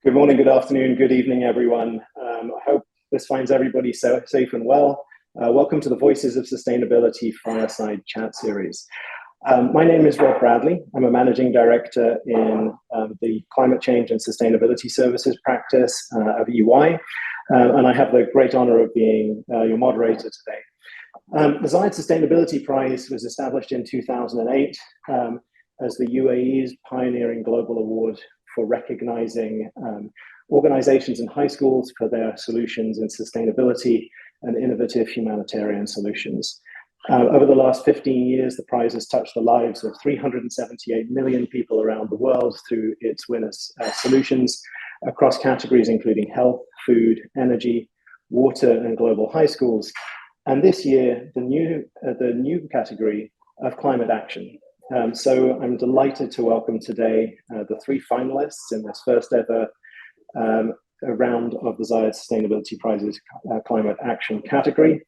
Good morning, good afternoon, good evening, everyone. I hope this finds everybody safe and well. Welcome to the Voices of Sustainability Fireside Chat Series. My name is Rob Bradley. I'm a Managing Director in the Climate Change and Sustainability Services practice of EY, and I have the great honor of being your moderator today. The Zayed Sustainability Prize was established in 2008 as the UAE's Pioneering Global Award for recognizing organizations in high schools for their solutions in sustainability and innovative humanitarian solutions. Over the last 15 years, the prize has touched the lives of 378 million people around the world through its winners' solutions across categories including health, food, energy, water, and global high schools. And this year, the new category of climate action. So I'm delighted to welcome today the three finalists in this first ever round of the Zayed Sustainability Prize's Climate Action category,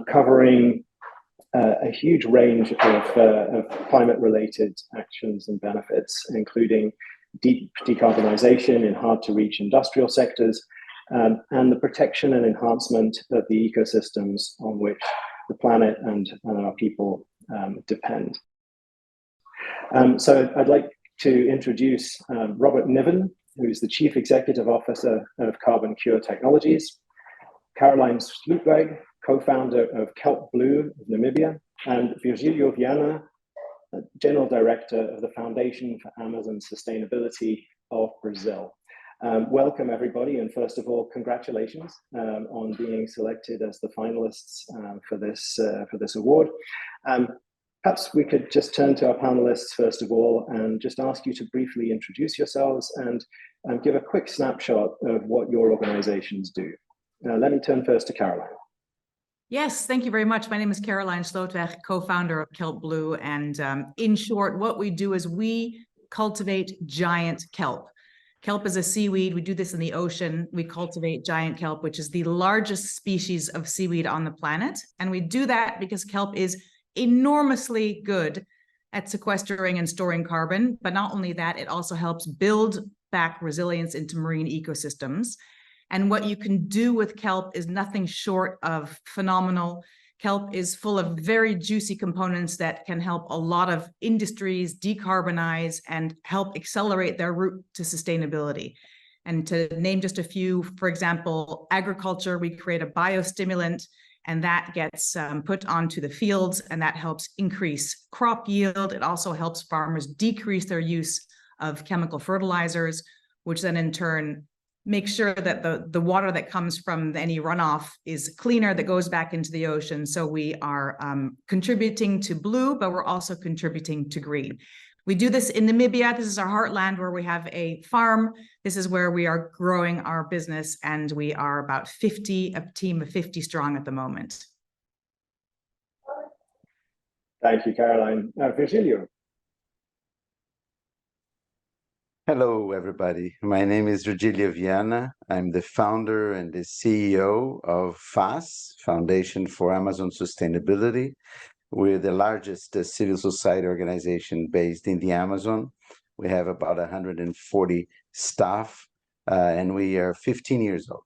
covering a huge range of climate-related actions and benefits, including decarbonization in hard-to-reach industrial sectors, and the protection and enhancement of the ecosystems on which the planet and our people depend. So I'd like to introduce Robert Niven, who is the Chief Executive Officer of Carbon Cure Technologies, Caroline Slootweg, co-founder of Kelp Blue of Namibia, and Virgilio Viana, General Director of the Foundation for Amazon Sustainability of Brazil. Welcome, everybody, and first of all, congratulations on being selected as the finalists for this award. Perhaps we could just turn to our panelists first of all and just ask you to briefly introduce yourselves and give a quick snapshot of what your organizations do. Let me turn first to Caroline. Yes, thank you very much. My name is Caroline Slootweg, co-founder of Kelp Blue. And in short, what we do is we cultivate giant kelp. Kelp is a seaweed. We do this in the ocean. We cultivate giant kelp, which is the largest species of seaweed on the planet. And we do that because kelp is enormously good at sequestering and storing carbon. But not only that, it also helps build back resilience into marine ecosystems. And what you can do with kelp is nothing short of phenomenal. Kelp is full of very juicy components that can help a lot of industries decarbonize and help accelerate their route to sustainability. And to name just a few, for example, agriculture, we create a biostimulant, and that gets put onto the fields, and that helps increase crop yield. It also helps farmers decrease their use of chemical fertilizers, which then in turn makes sure that the water that comes from any runoff is cleaner, that goes back into the ocean. So we are contributing to blue, but we're also contributing to green. We do this in Namibia. This is our heartland where we have a farm. This is where we are growing our business, and we are about a team of 50 strong at the moment. Thank you, Caroline. Virgilio. Hello, everybody. My name is Virgilio Viana. I'm the founder and the CEO of FAS, Foundation for Amazon Sustainability. We're the largest civil society organization based in the Amazon. We have about 140 staff, and we are 15 years old.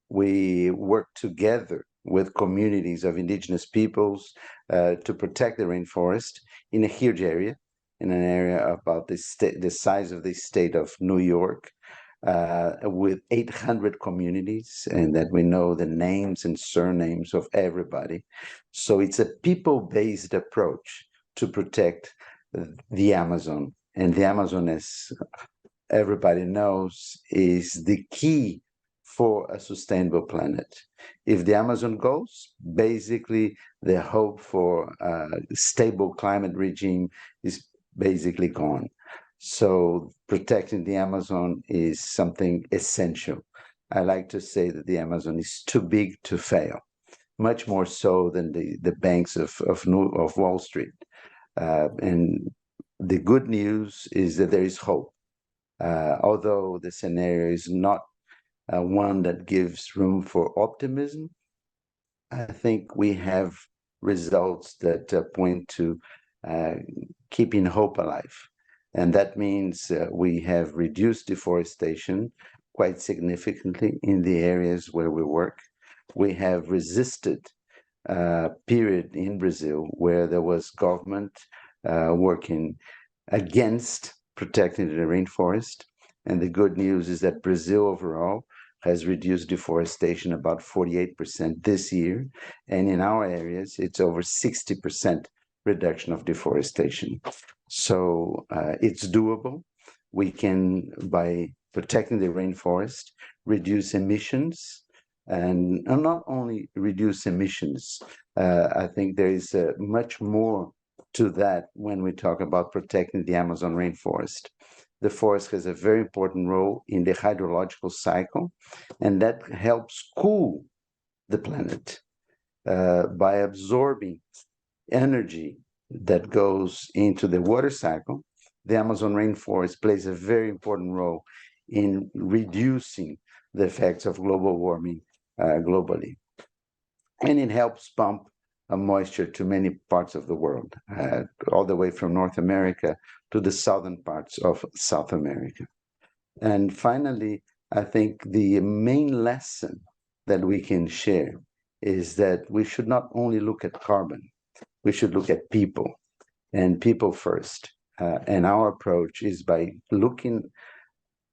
We work together with communities of indigenous peoples to protect the rainforest in a huge area, in an area about the size of the state of New York, with 800 communities, and that we know the names and surnames of everybody. So it's a people-based approach to protect the Amazon. And the Amazon, as everybody knows, is the key for a sustainable planet. If the Amazon goes, basically the hope for a stable climate regime is basically gone. So protecting the Amazon is something essential. I like to say that the Amazon is too big to fail, much more so than the banks of Wall Street. And the good news is that there is hope. Although the scenario is not one that gives room for optimism, I think we have results that point to keeping hope alive. And that means we have reduced deforestation, quite significantly in the areas where we work. We have resisted a period in Brazil where there was government working against protecting the rainforest. And the good news is that Brazil overall has reduced deforestation about 48% this year. And in our areas, it's over 60% reduction of deforestation. So it's doable. We can, by protecting the rainforest, reduce emissions, and not only reduce emissions. I think there is much more to that when we talk about protecting the Amazon rainforest. The forest has a very important role in the hydrological cycle, and that helps cool the planet by absorbing energy that goes into the water cycle. The Amazon rainforest plays a very important role in reducing the effects of global warming globally. And it helps pump moisture to many parts of the world, all the way from North America to the southern parts of South America. And finally, I think the main lesson that we can share is that we should not only look at carbon, we should look at people, and people first. And our approach is by looking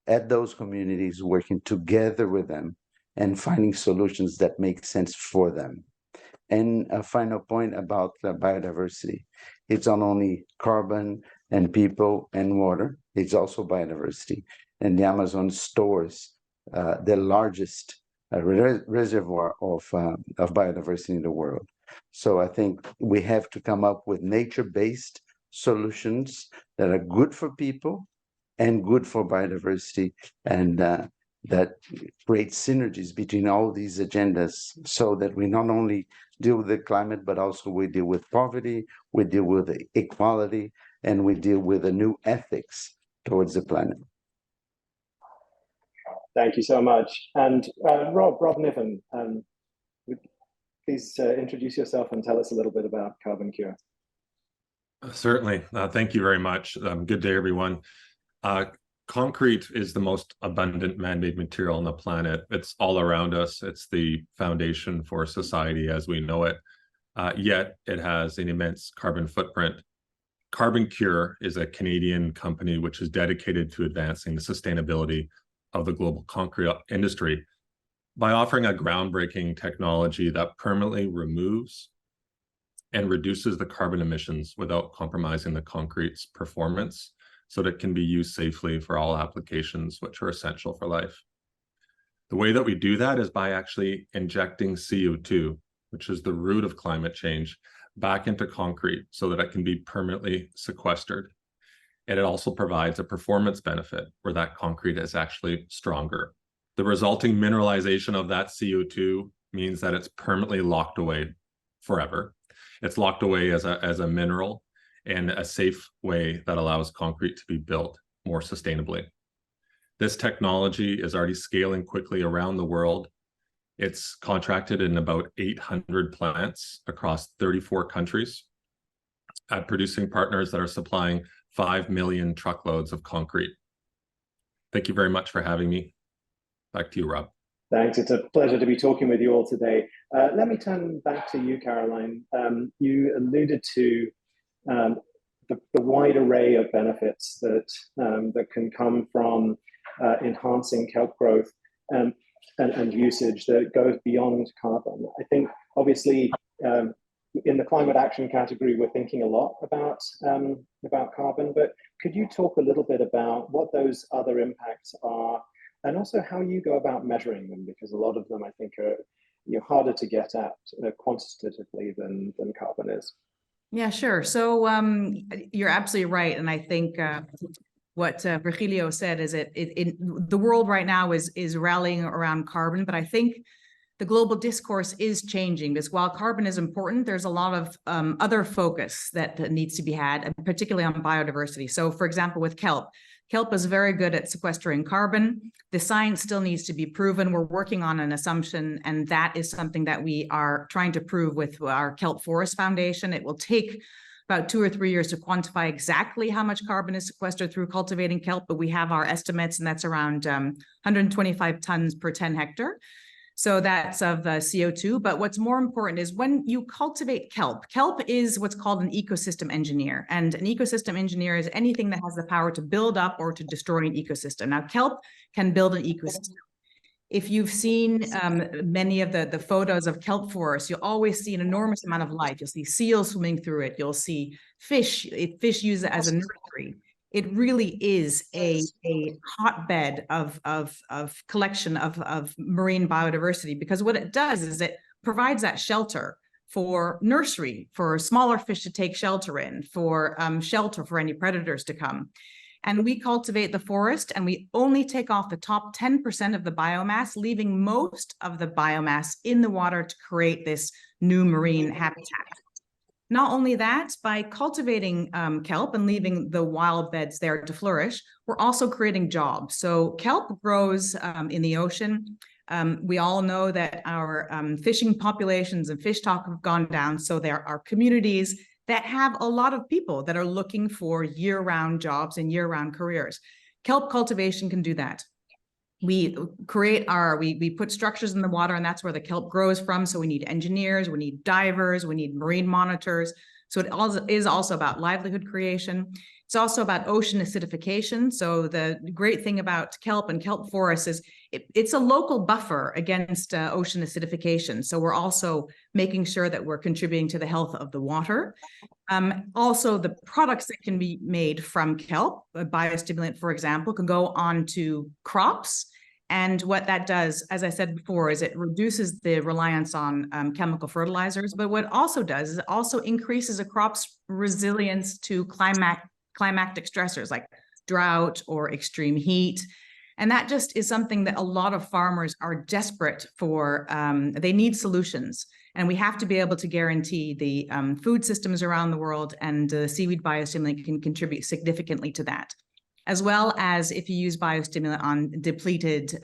at those communities, working together with them, and finding solutions that make sense for them. And a final point about biodiversity. It's not only carbon and people and water, it's also biodiversity. And the Amazon stores the largest reservoir of biodiversity in the world. So I think we have to come up with nature-based solutions that are good for people and good for biodiversity, and that create synergies between all these agendas, so that we not only deal with the climate, but also we deal with poverty, we deal with equality, and we deal with a new ethics towards the planet. Thank you so much. And Rob Niven, please introduce yourself and tell us a little bit about Carbon Cure. Certainly. Thank you very much. Good day, everyone. Concrete is the most abundant man-made material on the planet. It's all around us. It's the foundation for society as we know it. Yet it has an immense carbon footprint. Carbon Cure is a Canadian company which is dedicated to advancing the sustainability of the global concrete industry by offering a groundbreaking technology that permanently removes and reduces the carbon emissions without compromising the concrete's performance, so that it can be used safely for all applications which are essential for life. The way that we do that is by actually injecting CO2, which is the root of climate change, back into concrete so that it can be permanently sequestered. And it also provides a performance benefit where that concrete is actually stronger. The resulting mineralization of that CO2 means that it's permanently locked away forever. It's locked away as a mineral in a safe way that allows concrete to be built more sustainably. This technology is already scaling quickly around the world. It's contracted in about 800 plants across 34 countries at producing partners that are supplying 5 million truckloads of concrete. Thank you very much for having me. Back to you, Rob. Thanks. It's a pleasure to be talking with you all today. Let me turn back to you, Caroline. You alluded to the wide array of benefits that can come from enhancing kelp growth and usage that goes beyond carbon. I think, obviously, in the climate action category, we're thinking a lot about carbon, but could you talk a little bit about what those other impacts are, and also how you go about measuring them? Because a lot of them, I think, are harder to get at quantitatively than carbon is. Yeah, sure. So you're absolutely right. And I think what Virgilio said is the world right now is rallying around carbon, but I think the global discourse is changing, because while carbon is important, there's a lot of other focus that needs to be had, and particularly on biodiversity. So for example, with kelp is very good at sequestering carbon. The science still needs to be proven. We're working on an assumption, and that is something that we are trying to prove with our Kelp Forest Foundation. It will take about 2 or 3 years to quantify exactly how much carbon is sequestered through cultivating kelp, but we have our estimates, and that's around 125 tons per 10 hectare. So that's of CO2. But what's more important is when you cultivate kelp, kelp is what's called an ecosystem engineer. And an ecosystem engineer is anything that has the power to build up or to destroy an ecosystem. Now, kelp can build an ecosystem. If you've seen many of the photos of kelp forests, you'll always see an enormous amount of life. You'll see seals swimming through it. You'll see fish use it as a nursery. It really is a hotbed of collection of marine biodiversity, because what it does is it provides that shelter for nursery, for smaller fish to take shelter in, for shelter for any predators to come. And we cultivate the forest, and we only take off the top 10% of the biomass, leaving most of the biomass in the water to create this new marine habitat. Not only that, by cultivating kelp and leaving the wild beds there to flourish, we're also creating jobs. So kelp grows in the ocean. We all know that our fishing populations and fish stock have gone down. So there are communities that have a lot of people that are looking for year-round jobs and year-round careers. Kelp cultivation can do that. We put structures in the water, and that's where the kelp grows from. So we need engineers, we need divers, we need marine monitors. So it also is also about livelihood creation. It's also about ocean acidification. So the great thing about kelp and kelp forests is it's a local buffer against ocean acidification. So we're also making sure that we're contributing to the health of the water. Also, the products that can be made from kelp, a biostimulant, for example, can go on to crops. And what that does, as I said before, is it reduces the reliance on chemical fertilizers. But what it also does is it also increases a crop's resilience to climatic stressors like drought or extreme heat. And that just is something that a lot of farmers are desperate for. They need solutions. And we have to be able to guarantee the food systems around the world, and seaweed biostimulant can contribute significantly to that. As well as if you use biostimulant on depleted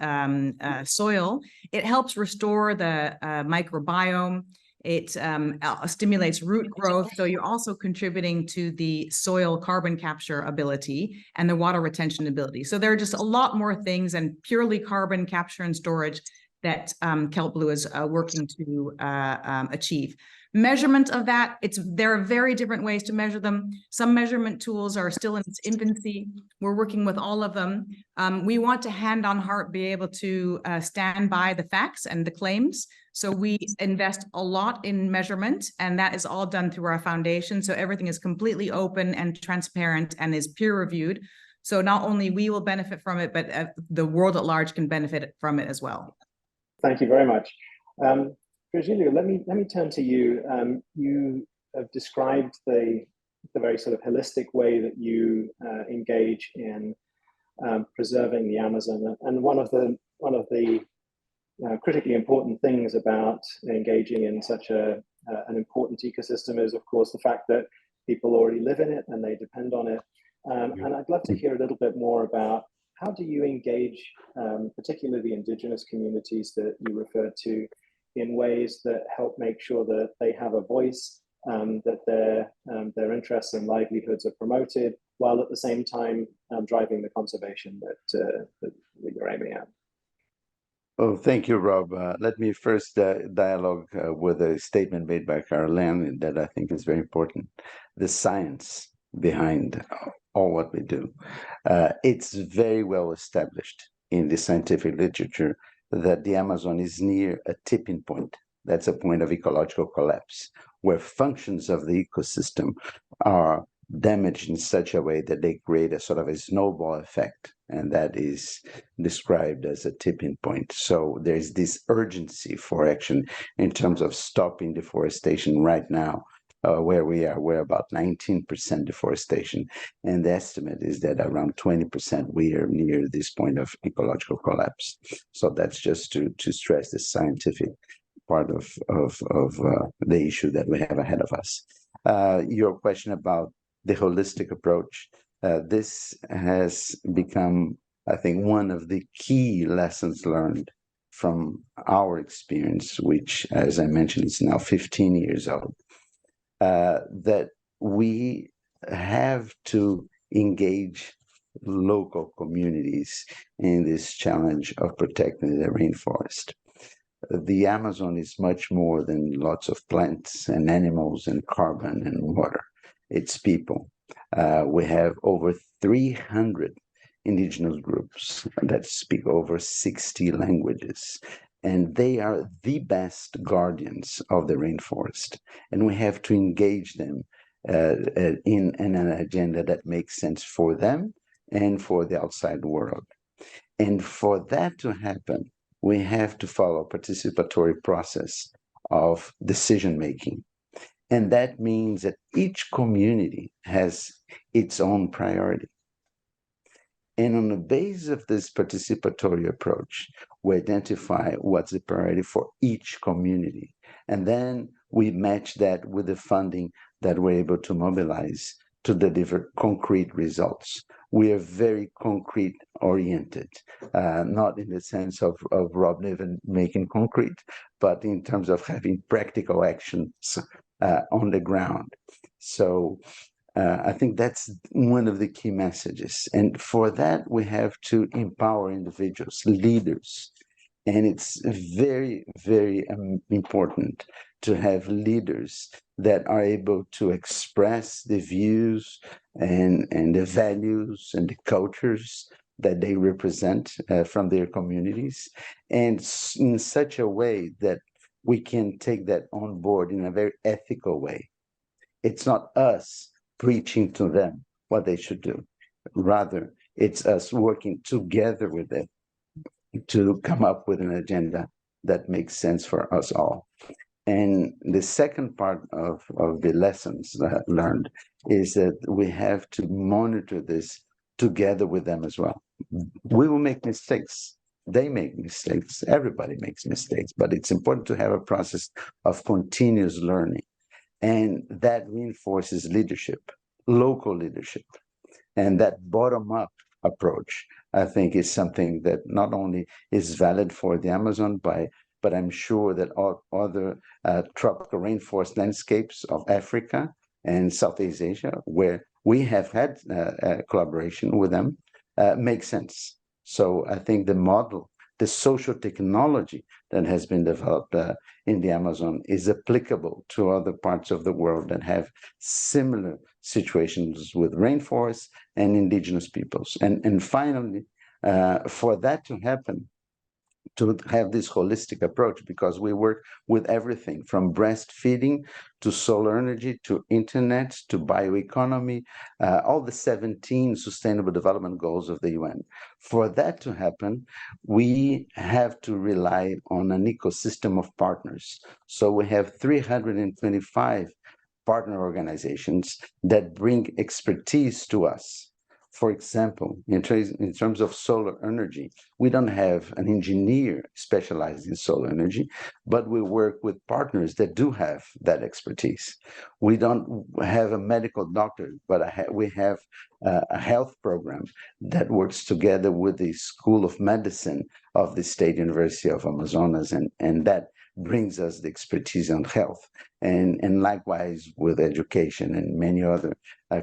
soil, it helps restore the microbiome. It stimulates root growth. So you're also contributing to the soil carbon capture ability and the water retention ability. So there are just a lot more things than purely carbon capture and storage that Kelp Blue is working to achieve. Measurement of that, there are very different ways to measure them. Some measurement tools are still in its infancy. We're working with all of them. We want to hand on heart be able to stand by the facts and the claims. So we invest a lot in measurement, and that is all done through our foundation. So everything is completely open and transparent and is peer reviewed. So not only we will benefit from it, but the world at large can benefit from it as well. Thank you very much. Virgilia, let me turn to you. You have described the very sort of holistic way that you engage in preserving the Amazon, and one of the critically important things about engaging in such an important ecosystem is, of course, the fact that people already live in it and they depend on it. And I'd love to hear a little bit more about how do you engage, particularly the indigenous communities that you referred to, in ways that help make sure that they have a voice, that their interests and livelihoods are promoted, while at the same time driving the conservation that you're aiming at. Oh, thank you, Rob. Let me first dialogue with a statement made by Caroline that I think is very important. The science behind all what we do. It's very well established in the scientific literature that the Amazon is near a tipping point. That's a point of ecological collapse, where functions of the ecosystem are damaged in such a way that they create a sort of a snowball effect, and that is described as a tipping point. So there's this urgency for action in terms of stopping deforestation right now. Where we are, we're about 19% deforestation, and the estimate is that around 20% we are near this point of ecological collapse. So that's just to stress the scientific part of the issue that we have ahead of us. Your question about the holistic approach, this has become, I think, one of the key lessons learned from our experience, which, as I mentioned, is now 15 years old. That we have to engage local communities in this challenge of protecting the rainforest. The Amazon is much more than lots of plants and animals and carbon and water. It's people. We have over 300 indigenous groups that speak over 60 languages, and they are the best guardians of the rainforest. And we have to engage them in an agenda that makes sense for them and for the outside world. And for that to happen, we have to follow a participatory process of decision-making. And that means that each community has its own priority. And on the basis of this participatory approach, we identify what's the priority for each community. And then we match that with the funding that we're able to mobilize to deliver concrete results. We are very concrete oriented, not in the sense of Rob Niven making concrete, but in terms of having practical actions on the ground. So I think that's one of the key messages. And for that, we have to empower individuals, leaders. And it's very, very important to have leaders that are able to express the views and the values and the cultures that they represent from their communities, and in such a way that we can take that on board in a very ethical way. It's not us preaching to them what they should do. Rather, it's us working together with them to come up with an agenda that makes sense for us all. And the second part of the lessons learned is that we have to monitor this together with them as well. We will make mistakes. They make mistakes. Everybody makes mistakes, but it's important to have a process of continuous learning. And that reinforces leadership, local leadership. And that bottom-up approach, I think, is something that not only is valid for the Amazon, but I'm sure that all other tropical rainforest landscapes of Africa and Southeast Asia, where we have had collaboration with them, makes sense. So I think the model, the social technology that has been developed in the Amazon is applicable to other parts of the world that have similar situations with rainforests and indigenous peoples. And finally, for that to happen, to have this holistic approach, because we work with everything from breastfeeding to solar energy to internet to bioeconomy, all the 17 sustainable development goals of the UN. For that to happen, we have to rely on an ecosystem of partners. So we have 325 partner organizations that bring expertise to us. For example, in terms of solar energy, we don't have an engineer specialized in solar energy, but we work with partners that do have that expertise. We don't have a medical doctor, but we have a health program that works together with the School of Medicine of the State University of Amazonas, and that brings us the expertise on health, and likewise with education and many other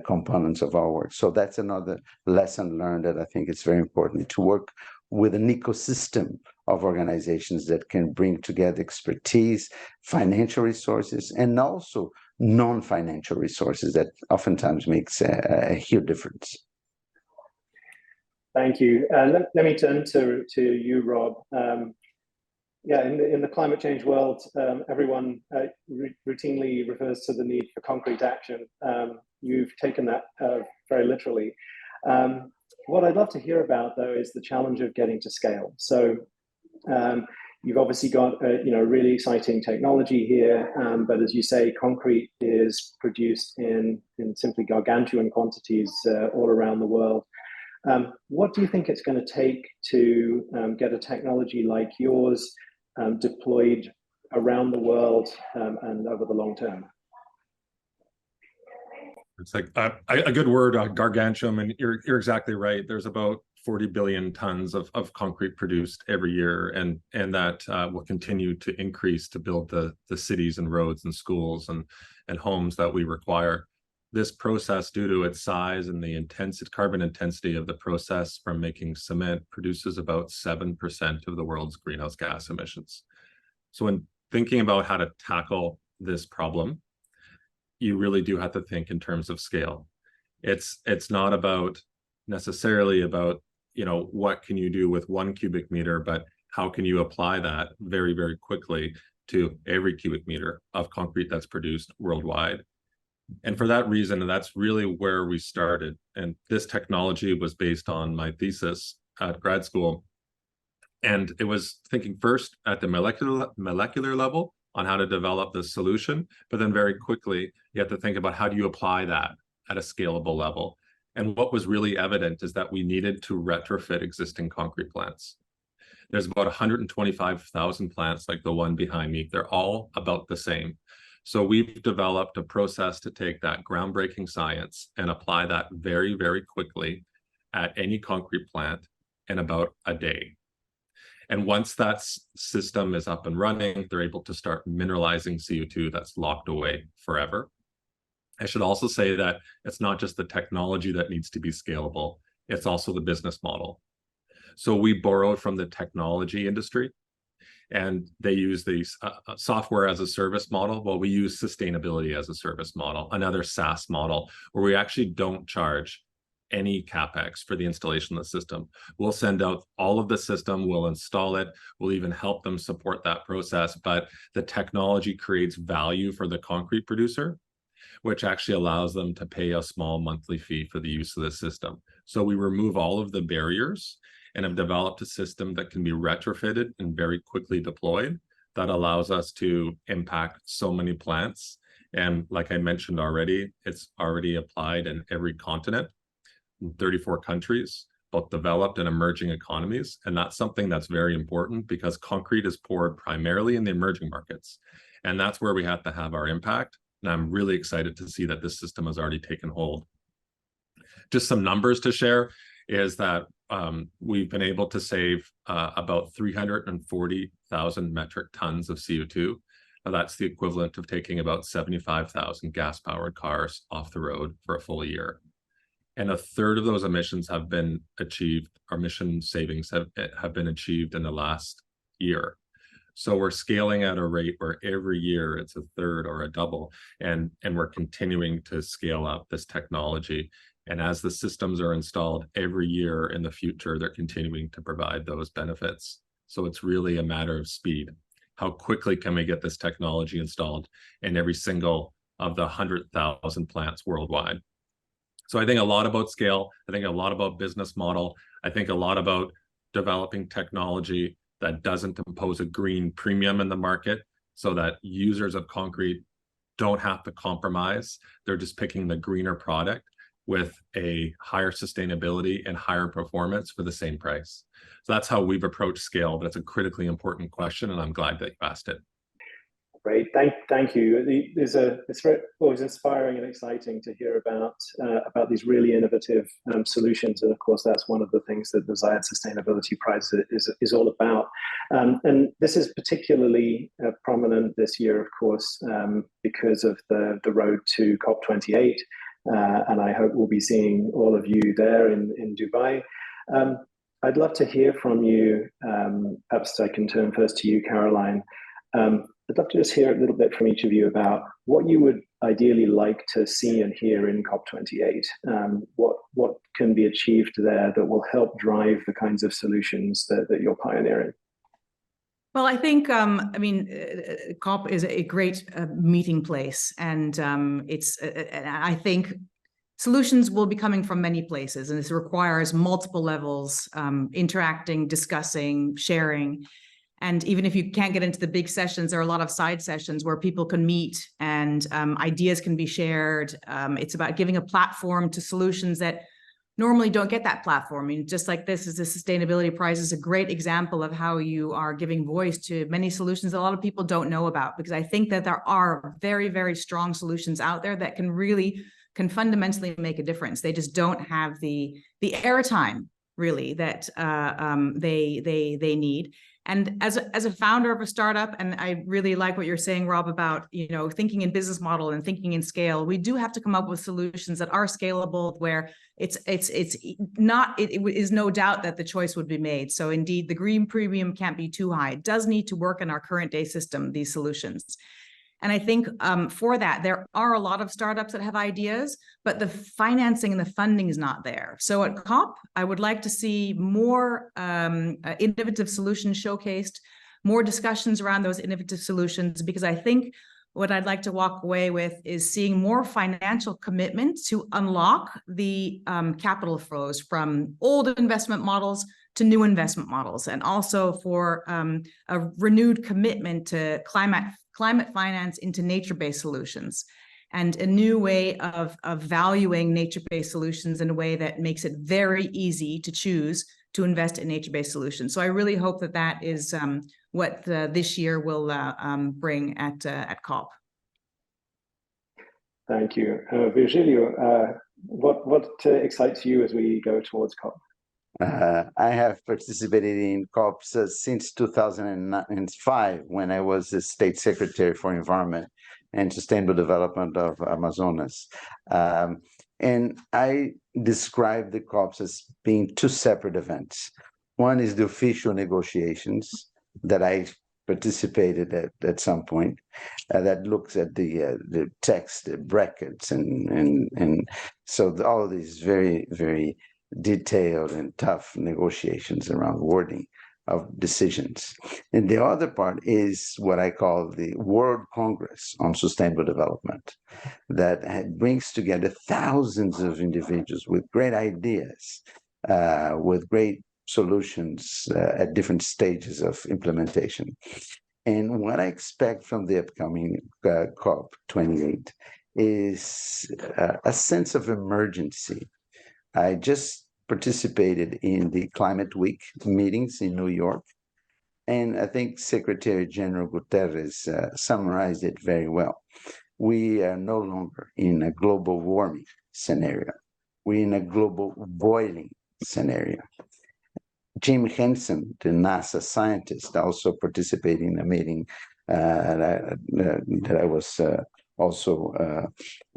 components of our work. So that's another lesson learned that I think is very important, to work with an ecosystem of organizations that can bring together expertise, financial resources, and also non-financial resources that oftentimes makes a huge difference. Thank you. Let me turn to you, Rob. Yeah, in the climate change world, everyone routinely refers to the need for concrete action. You've taken that very literally. What I'd love to hear about, though, is the challenge of getting to scale. So you've obviously got a really exciting technology here, but as you say, concrete is produced in simply gargantuan quantities all around the world. What do you think it's going to take to get a technology like yours deployed around the world and over the long term? It's like a good word, gargantuan, and you're exactly right. There's about 40 billion tons of concrete produced every year, and that will continue to increase to build the cities and roads and schools and homes that we require. this process, due to its size and the carbon intensity of the process from making cement, produces about 7% of the world's greenhouse gas emissions. So when thinking about how to tackle this problem, you really do have to think in terms of scale. It's not about necessarily about, what can you do with 1 cubic meter, but how can you apply that very, very quickly to every cubic meter of concrete that's produced worldwide. And for that reason, and that's really where we started. And this technology was based on my thesis at grad school. And it was thinking first at the molecular level on how to develop this solution, but then very quickly, you have to think about how do you apply that at a scalable level. And what was really evident is that we needed to retrofit existing concrete plants. There's about 125,000 plants like the one behind me. They're all about the same. So we've developed a process to take that groundbreaking science and apply that very, very quickly at any concrete plant in about a day. And once that system is up and running, they're able to start mineralizing CO2 that's locked away forever. I should also say that it's not just the technology that needs to be scalable, it's also the business model. So we borrowed from the technology industry, and they use the software as a service model. Well, we use sustainability as a service model, another SaaS model, where we actually don't charge any CapEx for the installation of the system. We'll send out all of the system, we'll install it, we'll even help them support that process, but the technology creates value for the concrete producer, which actually allows them to pay a small monthly fee for the use of the system. So we remove all of the barriers and have developed a system that can be retrofitted and very quickly deployed that allows us to impact so many plants. And like I mentioned already, it's already applied in every continent, in 34 countries, both developed and emerging economies. And that's something that's very important because concrete is poured primarily in the emerging markets. And that's where we have to have our impact. And I'm really excited to see that this system has already taken hold. Just some numbers to share is that we've been able to save about 340,000 metric tons of CO2. Now, that's the equivalent of taking about 75,000 gas-powered cars off the road for a full year. And a third of those emissions have been achieved, our emission savings have been achieved in the last year. So we're scaling at a rate where every year it's a third or a double, and we're continuing to scale up this technology. And as the systems are installed every year in the future, they're continuing to provide those benefits. So it's really a matter of speed. How quickly can we get this technology installed in every single of the 100,000 plants worldwide? So I think a lot about scale. I think a lot about business model. I think a lot about developing technology that doesn't impose a green premium in the market so that users of concrete don't have to compromise. They're just picking the greener product with a higher sustainability and higher performance for the same price. So that's how we've approached scale, but it's a critically important question, and I'm glad that you asked it. Great, thank you. It's always inspiring and exciting to hear about these really innovative solutions, and of course that's one of the things that the Zayed Sustainability Prize is all about. And this is particularly prominent this year, of course, because of the road to COP28, and I hope we'll be seeing all of you there in Dubai. I'd love to hear from you. Perhaps I can turn first to you, Caroline. I'd love to just hear a little bit from each of you about what you would ideally like to see and hear in COP28. What can be achieved there that will help drive the kinds of solutions that you're pioneering? Well, I think, COP is a great meeting place, and I think solutions will be coming from many places, and this requires multiple levels, interacting, discussing, sharing. And even if you can't get into the big sessions, there are a lot of side sessions where people can meet and ideas can be shared. It's about giving a platform to solutions that normally don't get that platform. I mean, just like this is the Sustainability Prize is a great example of how you are giving voice to many solutions that a lot of people don't know about, because I think that there are very, very strong solutions out there that can fundamentally make a difference. They just don't have the airtime really that they need. And as a founder of a startup, and I really like what you're saying, Rob, about, you know, thinking in business model and thinking in scale, we do have to come up with solutions that are scalable, where it is no doubt that the choice would be made. So indeed, the green premium can't be too high. It does need to work in our current day system, these solutions. And I think for that, there are a lot of startups that have ideas, but the financing and the funding is not there. So at COP, I would like to see more innovative solutions showcased, more discussions around those innovative solutions, because I think what I'd like to walk away with is seeing more financial commitment to unlock the capital flows from old investment models to new investment models, and also for a renewed commitment to climate finance into nature-based solutions, and a new way of valuing nature-based solutions in a way that makes it very easy to choose to invest in nature-based solutions. So I really hope that that is what this year will bring at COP. Thank you. Virgilio, what excites you as we go towards COP? I have participated in COPs since 2005, when I was the State Secretary for Environment and Sustainable Development of Amazonas. And I describe the COPs as being two separate events. One is the official negotiations that I participated at some point, that looks at the text, the brackets, and so all of these very, very detailed and tough negotiations around wording of decisions. And the other part is what I call the World Congress on Sustainable Development, that brings together thousands of individuals with great ideas, with great solutions at different stages of implementation. And what I expect from the upcoming COP28 is a sense of emergency. I just participated in the Climate Week meetings in New York, and I think Secretary General Guterres summarized it very well. We are no longer in a global warming scenario. We're in a global boiling scenario. Jim Henson, the NASA scientist, also participated in a meeting that I was also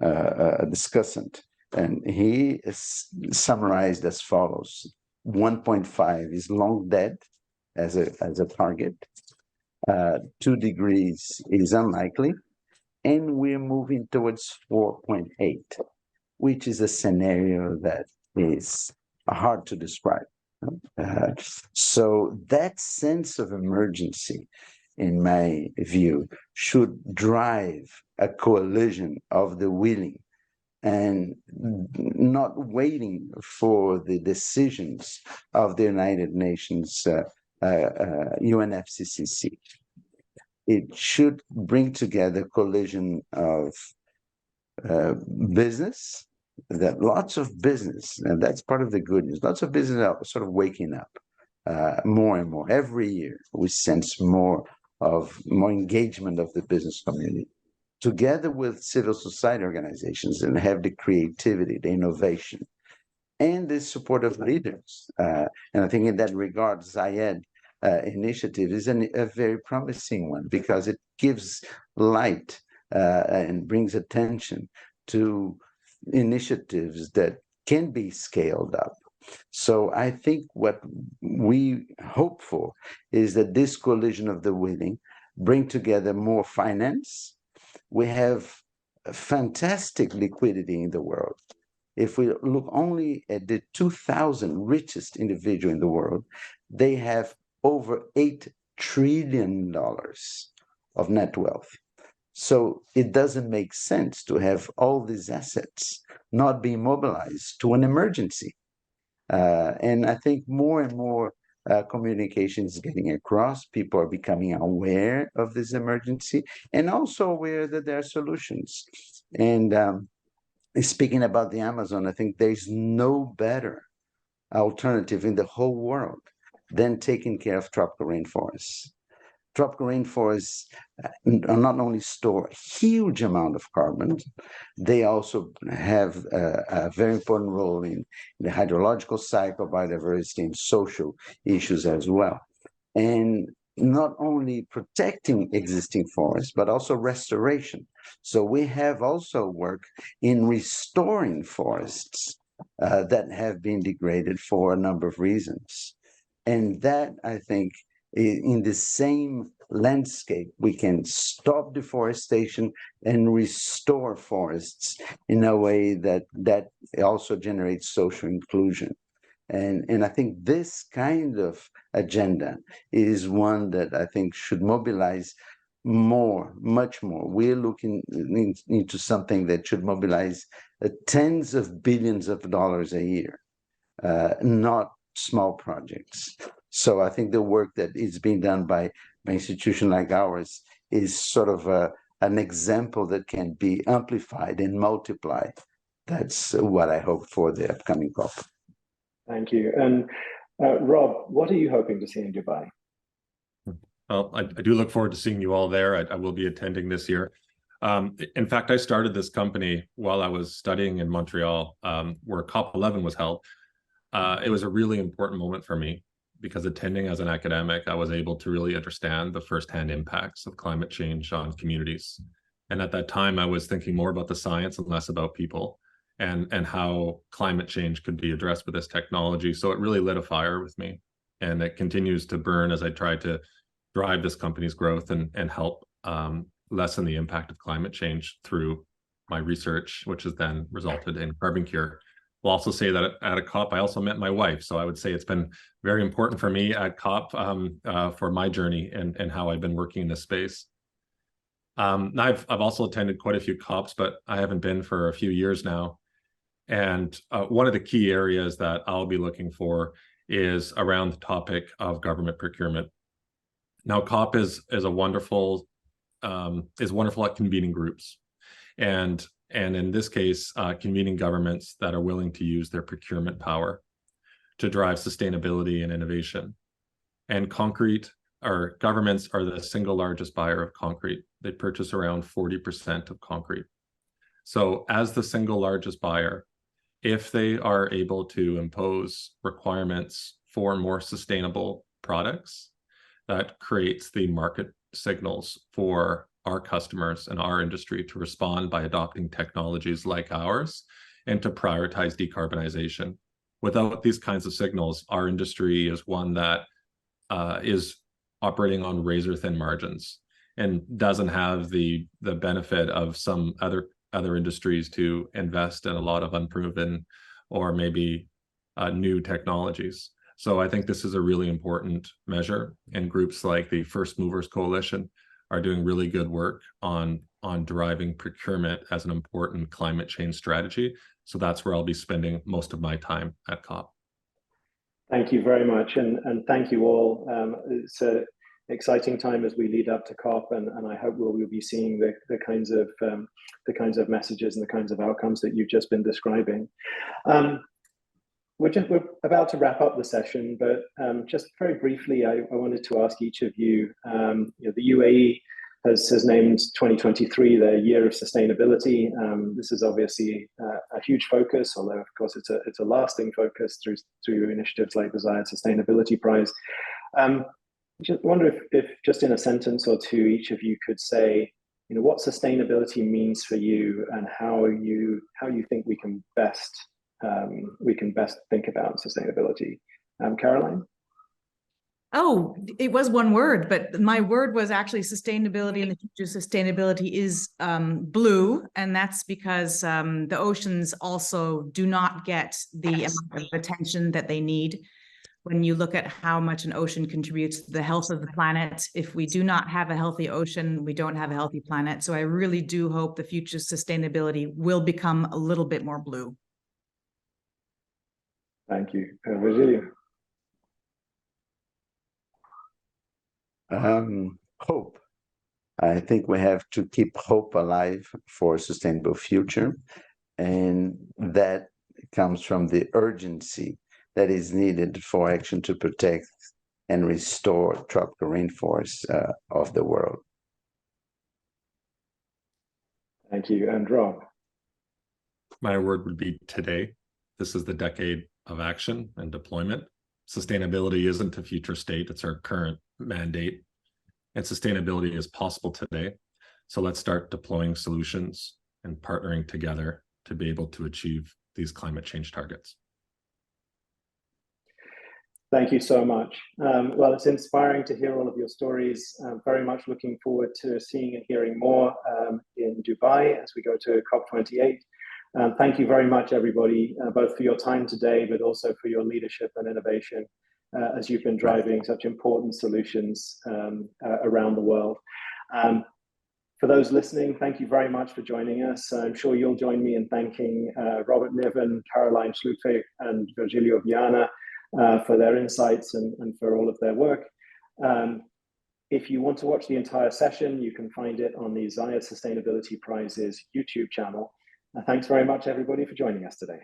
a discussant. And he is summarized as follows: 1.5 is long dead as a target. 2 degrees is unlikely. And we're moving towards 4.8, which is a scenario that is hard to describe. So that sense of emergency, in my view, should drive a coalition of the willing, and not waiting for the decisions of the United Nations UNFCCC. It should bring together a collision of business, that lots of business, and that's part of the good news, lots of business are sort of waking up more and more. Every year we sense more engagement of the business community, together with civil society organizations, and have the creativity, the innovation, and the support of leaders. And I think in that regard, Zayed initiative is a very promising one, because it gives light and brings attention to initiatives that can be scaled up. So I think what we hope for is that this coalition of the willing bring together more finance. We have fantastic liquidity in the world. If we look only at the 2,000 richest individuals in the world, they have over $8 trillion of net wealth. So it doesn't make sense to have all these assets not being mobilized to an emergency. And I think more and more communication is getting across. People are becoming aware of this emergency, and also aware that there are solutions. And speaking about the Amazon, I think there's no better alternative in the whole world than taking care of tropical rainforests. Tropical rainforests not only store a huge amount of carbon, they also have a very important role in the hydrological cycle, biodiversity, and social issues as well. And not only protecting existing forests, but also restoration. So we have also work in restoring forests that have been degraded for a number of reasons. And that, I think, in the same landscape, we can stop deforestation and restore forests in a way that also generates social inclusion. And I think this kind of agenda is one that I think should mobilize more, much more. We're looking into something that should mobilize tens of billions of dollars a year, not small projects. So I think the work that is being done by an institution like ours is sort of an example that can be amplified and multiplied. That's what I hope for the upcoming COP. Thank you. And Rob, what are you hoping to see in Dubai? Well, I do look forward to seeing you all there. I will be attending this year. In fact, I started this company while I was studying in Montreal, where COP11 was held. It was a really important moment for me because attending as an academic, I was able to really understand the firsthand impacts of climate change on communities. And at that time, I was thinking more about the science and less about people and how climate change could be addressed with this technology. So it really lit a fire with me. And it continues to burn as I try to drive this company's growth and help lessen the impact of climate change through my research, which has then resulted in Carbon Cure. We'll also say that at a COP, I also met my wife. So I would say it's been very important for me at COP for my journey and how I've been working in this space. I've also attended quite a few COPs, but I haven't been for a few years now. And one of the key areas that I'll be looking for is around the topic of government procurement. Now, COP is wonderful at convening groups, and in this case, convening governments that are willing to use their procurement power to drive sustainability and innovation. And governments are the single largest buyer of concrete. They purchase around 40% of concrete. So as the single largest buyer, if they are able to impose requirements for more sustainable products, that creates the market signals for our customers and our industry to respond by adopting technologies like ours and to prioritize decarbonization. Without these kinds of signals, our industry is one that is operating on razor-thin margins and doesn't have the benefit of some other industries to invest in a lot of unproven or maybe new technologies. So I think this is a really important measure, and groups like the First Movers Coalition are doing really good work on driving procurement as an important climate change strategy. So that's where I'll be spending most of my time at COP. Thank you very much, and thank you all. It's an exciting time as we lead up to COP, and I hope we'll be seeing the kinds of messages and the kinds of outcomes that you've just been describing. We're about to wrap up the session, but just very briefly, I wanted to ask each of you. The UAE has named 2023 their Year of Sustainability. This is obviously a huge focus, although of course it's a lasting focus through initiatives like the Zayed Sustainability Prize. Just wonder if just in a sentence or two, each of you could say, what sustainability means for you and how you think we can best think about sustainability. Caroline? Oh, it was one word, but my word was actually sustainability, and the future of sustainability is blue. And that's because the oceans also do not get the amount of attention that they need. When you look at how much an ocean contributes to the health of the planet, if we do not have a healthy ocean, we don't have a healthy planet. So I really do hope the future sustainability will become a little bit more blue. Thank you. Virgilio? Hope. I think we have to keep hope alive for a sustainable future. And that comes from the urgency that is needed for action to protect and restore tropical rainforests of the world. Thank you. And Rob? My word would be today. This is the decade of action and deployment. Sustainability isn't a future state, it's our current mandate and sustainability is possible today. So let's start deploying solutions and partnering together to be able to achieve these climate change targets. Thank you so much. Well, it's inspiring to hear all of your stories. I'm very much looking forward to seeing and hearing more in Dubai as we go to COP28. Thank you very much, everybody, both for your time today, but also for your leadership and innovation as you've been driving such important solutions around the world. For those listening, thank you very much for joining us. I'm sure you'll join me in thanking Robert Niven, Caroline Schlutwig, and Virgilio Viana for their insights and for all of their work. If you want to watch the entire session, you can find it on the Zayed Sustainability Prizes YouTube channel. Thanks very much, everybody, for joining us today.